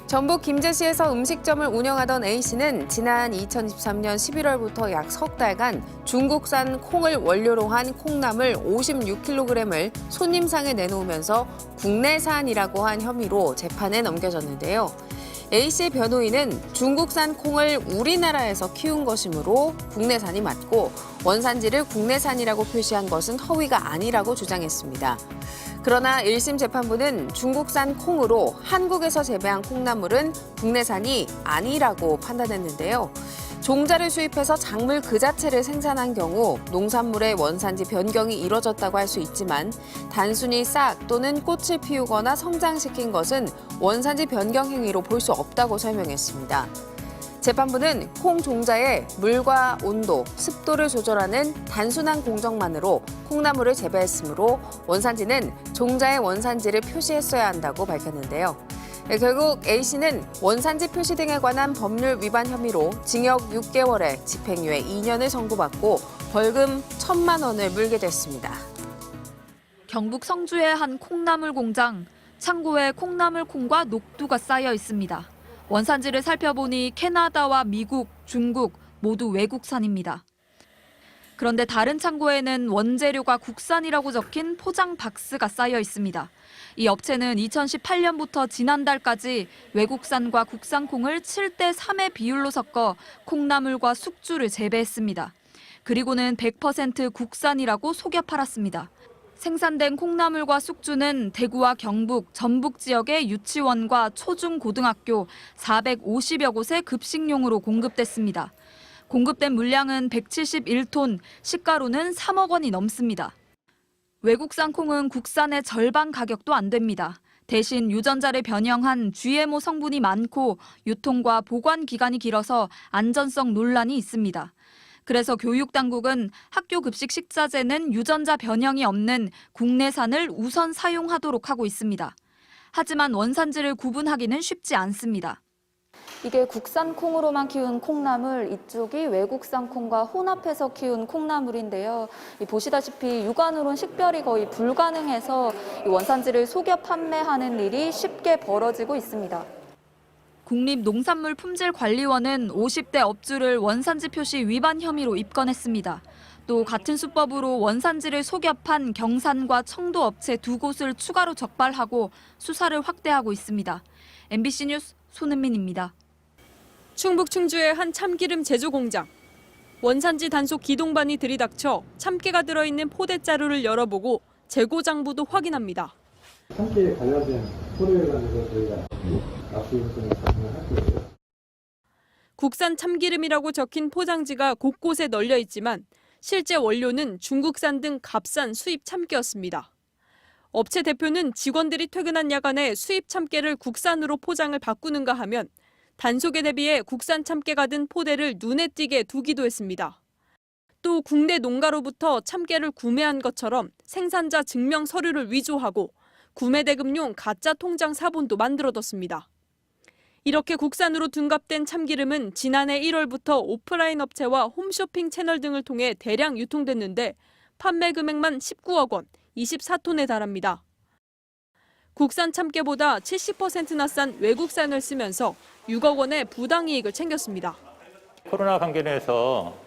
전북 김제시에서 음식점을 운영하던 A씨는 지난 2023년 11월부터 약 석 달간 중국산 콩을 원료로 한 콩나물 56kg을 손님상에 내놓으면서 국내산이라고 한 혐의로 재판에 넘겨졌는데요. A씨의 변호인은 중국산 콩을 우리나라에서 키운 것이므로 국내산이 맞고 원산지를 국내산이라고 표시한 것은 허위가 아니라고 주장했습니다. 그러나 1심 재판부는 중국산 콩으로 한국에서 재배한 콩나물은 국내산이 아니라고 판단했는데요. 종자를 수입해서 작물 그 자체를 생산한 경우 농산물의 원산지 변경이 이뤄졌다고 할 수 있지만 단순히 싹 또는 꽃을 피우거나 성장시킨 것은 원산지 변경 행위로 볼 수 없다고 설명했습니다. 재판부는 콩 종자에 물과 온도, 습도를 조절하는 단순한 공정만으로 콩나물을 재배했으므로 원산지는 종자의 원산지를 표시했어야 한다고 밝혔는데요. 결국 A씨는 원산지 표시 등에 관한 법률 위반 혐의로 징역 6개월에 집행유예 2년을 선고받고 벌금 1,000만 원을 물게 됐습니다. 경북 성주의 한 콩나물 공장, 창고에 콩나물 콩과 녹두가 쌓여 있습니다. 원산지를 살펴보니 캐나다와 미국, 중국 모두 외국산입니다. 그런데 다른 창고에는 원재료가 국산이라고 적힌 포장 박스가 쌓여 있습니다. 이 업체는 2018년부터 지난달까지 외국산과 국산 콩을 7대3의 비율로 섞어 콩나물과 숙주를 재배했습니다. 그리고는 100% 국산이라고 속여 팔았습니다. 생산된 콩나물과 숙주는 대구와 경북, 전북 지역의 유치원과 초중고등학교 450여 곳에 급식용으로 공급됐습니다. 공급된 물량은 171톤, 시가로는 3억 원이 넘습니다. 외국산 콩은 국산의 절반 가격도 안 됩니다. 대신 유전자를 변형한 GMO 성분이 많고 유통과 보관 기간이 길어서 안전성 논란이 있습니다. 그래서 교육당국은 학교 급식 식자재는 유전자 변형이 없는 국내산을 우선 사용하도록 하고 있습니다. 하지만 원산지를 구분하기는 쉽지 않습니다. 이게 국산 콩으로만 키운 콩나물, 이쪽이 외국산 콩과 혼합해서 키운 콩나물인데요. 보시다시피 육안으로는 식별이 거의 불가능해서 원산지를 속여 판매하는 일이 쉽게 벌어지고 있습니다. 국립농산물품질관리원은 50대 업주를 원산지 표시 위반 혐의로 입건했습니다. 또 같은 수법으로 원산지를 속여 판 경산과 청도 업체 2곳을 추가로 적발하고 수사를 확대하고 있습니다. MBC 뉴스 손은민입니다. 충북 충주의 한 참기름 제조 공장. 원산지 단속 기동반이 들이닥쳐 참깨가 들어있는 포대 자루를 열어보고 재고 장부도 확인합니다. 참깨에 관련된 서류에 관해서 저희가 납부 요청을 할 거예요. 국산 참기름이라고 적힌 포장지가 곳곳에 널려 있지만 실제 원료는 중국산 등 값싼 수입 참깨였습니다. 업체 대표는 직원들이 퇴근한 야간에 수입 참깨를 국산으로 포장을 바꾸는가 하면 단속에 대비해 국산 참깨가 든 포대를 눈에 띄게 두기도 했습니다. 또 국내 농가로부터 참깨를 구매한 것처럼 생산자 증명 서류를 위조하고 구매 대금용 가짜 통장 사본도 만들어뒀습니다. 이렇게 국산으로 둔갑된 참기름은 지난해 1월부터 오프라인 업체와 홈쇼핑 채널 등을 통해 대량 유통됐는데 판매 금액만 19억 원, 24톤에 달합니다. 국산 참깨보다 70%나 싼 외국산을 쓰면서 6억 원의 부당이익을 챙겼습니다. 코로나 관계에서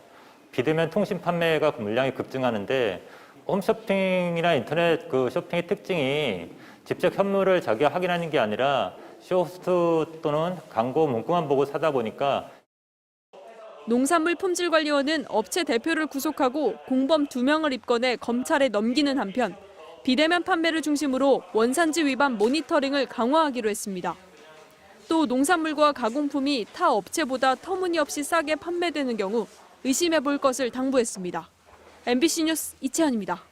비대면 통신 판매가 물량이 급증하는데 홈쇼핑이나 인터넷 쇼핑의 특징이 직접 현물을 자기가 확인하는 게 아니라 쇼호스트 또는 광고 문구만 보고 사다 보니까 농산물품질관리원은 업체 대표를 구속하고 공범 2명을 입건해 검찰에 넘기는 한편 비대면 판매를 중심으로 원산지 위반 모니터링을 강화하기로 했습니다. 또 농산물과 가공품이 타 업체보다 터무니없이 싸게 판매되는 경우 의심해 볼 것을 당부했습니다. MBC 뉴스 이채연입니다.